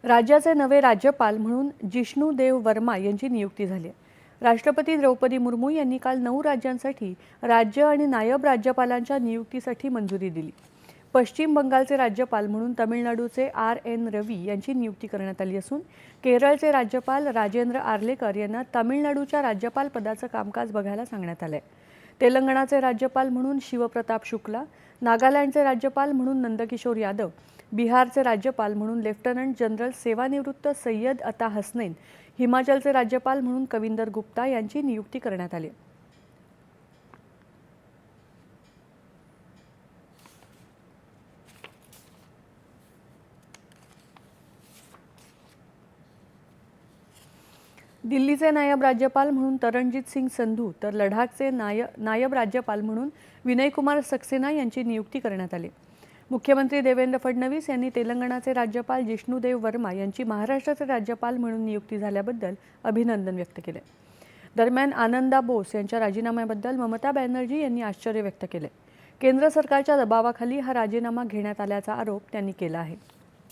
राज्याचे नवे राज्यपाल म्हणून जिष्णू देव वर्मा यांची नियुक्ती झाली आहे। राष्ट्रपती द्रौपदी मुर्मू यांनी काल 9 राज्यांसाठी राज्य आणि नायब राज्यपालांच्या नियुक्तीसाठी मंजुरी दिली। पश्चिम बंगालचे राज्यपाल म्हणून तमिळनाडूचे RN रवी यांची नियुक्ती करण्यात आली असून केरळचे राज्यपाल राजेंद्र आर्लेकर यांना तमिळनाडूच्या राज्यपाल पदाचं कामकाज बघायला सांगण्यात आलंय। तेलंगणाचे राज्यपाल म्हणून शिवप्रताप शुक्ला, नागालँडचे राज्यपाल म्हणून नंदकिशोर यादव, बिहारचे राज्यपाल म्हणून लेफ्टनंट जनरल सेवानिवृत्त सय्यद अता हसनैन, हिमाचलचे राज्यपाल म्हणून कविंदर गुप्ता यांची नियुक्ती करण्यात आली। दिल्लीचे नायब राज्यपाल म्हणून तरनजीत सिंग संधू तर लडाखचे नायब राज्यपाल म्हणून विनयकुमार सक्सेना यांची नियुक्ती करण्यात आली। मुख्यमंत्री देवेंद्र फडणवीस यांनी तेलंगणाचे राज्यपाल जिष्णू देव वर्मा यांची महाराष्ट्राचे राज्यपाल म्हणून नियुक्ती झाल्याबद्दल अभिनंदन व्यक्त केले। दरम्यान आनंदा बोस यांच्या राजीनाम्याबद्दल ममता बॅनर्जी यांनी आश्चर्य व्यक्त केले। केंद्र सरकारच्या दबावाखाली हा राजीनामा घेण्यात आल्याचा आरोप त्यांनी केला आहे।